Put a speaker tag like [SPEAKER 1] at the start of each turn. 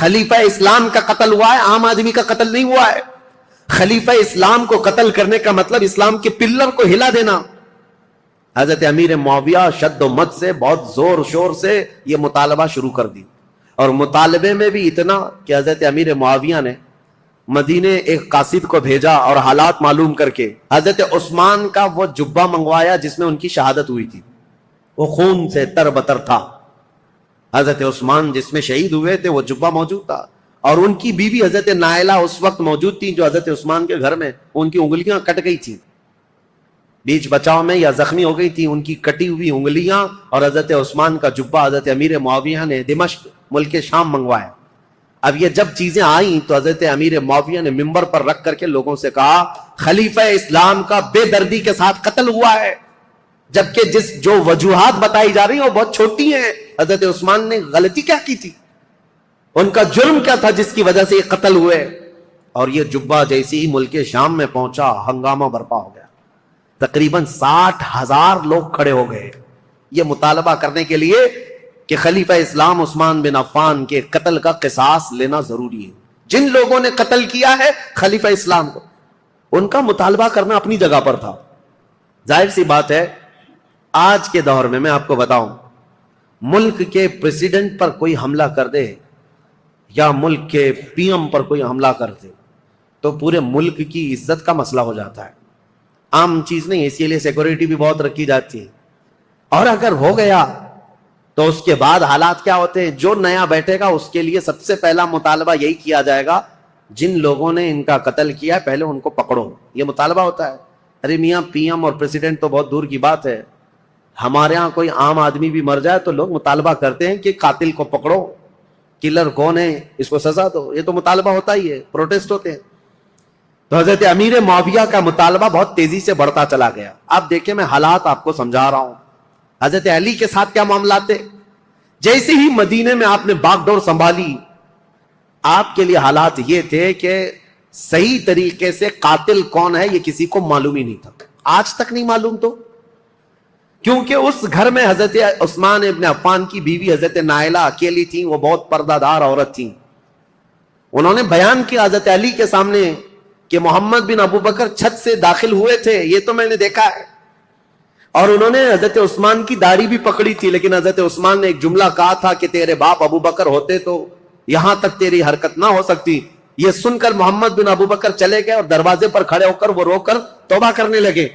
[SPEAKER 1] خلیفہ اسلام کا قتل ہوا ہے، عام آدمی کا قتل نہیں ہوا ہے۔ خلیفہ اسلام کو قتل کرنے کا مطلب اسلام کے پلر کو ہلا دینا۔ حضرت امیر معاویہ شد و مد سے بہت زور و شور سے یہ مطالبہ شروع کر دی، اور مطالبے میں بھی اتنا کہ حضرت امیر معاویہ نے مدینے ایک قاصد کو بھیجا اور حالات معلوم کر کے حضرت عثمان کا وہ جبہ منگوایا جس میں ان کی شہادت ہوئی تھی، وہ خون سے تر بتر تھا۔ حضرت عثمان جس میں شہید ہوئے تھے وہ جبہ موجود تھا، اور ان کی بیوی حضرت نائلہ اس وقت موجود تھی جو حضرت عثمان کے گھر میں ان کی انگلیاں کٹ گئی تھی، بیچ بچاؤ میں یا زخمی ہو گئی تھی، ان کی کٹی ہوئی انگلیاں اور حضرت عثمان کا جبہ حضرت امیر معاویہ نے دمشق ملک شام منگوایا۔ اب یہ جب چیزیں آئیں تو حضرت امیر معاویہ نے منبر پر رکھ کر کے لوگوں سے کہا خلیفہ اسلام کا بے دردی کے ساتھ قتل ہوا ہے، جبکہ جو وجوہات بتائی جا رہی ہیں وہ بہت چھوٹی ہیں۔ حضرت عثمان نے غلطی کیا کی تھی، ان کا جرم کیا تھا جس کی وجہ سے یہ قتل ہوئے؟ اور یہ جبہ جیسے ہی ملک شام میں پہنچا ہنگامہ برپا ہو گیا، تقریباً 60,000 لوگ کھڑے ہو گئے یہ مطالبہ کرنے کے لیے کہ خلیفہ اسلام عثمان بن عفان کے قتل کا قصاص لینا ضروری ہے۔ جن لوگوں نے قتل کیا ہے خلیفہ اسلام کو، ان کا مطالبہ کرنا اپنی جگہ پر تھا۔ ظاہر سی بات ہے آج کے دور میں آپ کو بتاؤں، ملک کے پریزیڈنٹ پر کوئی حملہ کر دے یا ملک کے پی ایم پر کوئی حملہ کر دے تو پورے ملک کی عزت کا مسئلہ ہو جاتا ہے، عام چیز نہیں، اسی لیے سیکورٹی بھی بہت رکھی جاتی ہے۔ اور اگر ہو گیا تو اس کے بعد حالات کیا ہوتے ہیں؟ جو نیا بیٹھے گا اس کے لیے سب سے پہلا مطالبہ یہی کیا جائے گا جن لوگوں نے ان کا قتل کیا ہے پہلے ان کو پکڑو، یہ مطالبہ ہوتا ہے۔ ارے میاں پی ایم اور پریزیڈنٹ تو بہت دور کی بات ہے، ہمارے ہاں کوئی عام آدمی بھی مر جائے تو لوگ مطالبہ کرتے ہیں کہ قاتل کو پکڑو، کلر کون ہے اس کو سزا دو، یہ تو مطالبہ ہوتا ہی ہے، پروٹیسٹ ہوتے ہیں۔ تو حضرت امیر معاویہ کا مطالبہ بہت تیزی سے بڑھتا چلا گیا۔ اب دیکھیں میں حالات آپ کو سمجھا رہا ہوں، حضرت علی کے ساتھ کیا معاملات تھے۔ جیسے ہی مدینے میں آپ نے باغ ڈور سنبھالی، آپ کے لیے حالات یہ تھے کہ صحیح طریقے سے قاتل کون ہے یہ کسی کو معلوم ہی نہیں تھا، آج تک نہیں معلوم، تو کیونکہ اس گھر میں حضرت عثمان ابن عفان کی بیوی حضرت نائلہ اکیلی تھیں، وہ بہت پردہ دار عورت تھیں۔ انہوں نے بیان کیا حضرت علی کے سامنے کہ محمد بن ابو بکر چھت سے داخل ہوئے تھے، یہ تو میں نے دیکھا ہے، اور انہوں نے حضرت عثمان کی داڑھی بھی پکڑی تھی، لیکن حضرت عثمان نے ایک جملہ کہا تھا کہ تیرے باپ ابو بکر ہوتے تو یہاں تک تیری حرکت نہ ہو سکتی۔ یہ سن کر محمد بن ابو بکر چلے گئے اور دروازے پر کھڑے ہو کر وہ رو کر توبہ کرنے لگے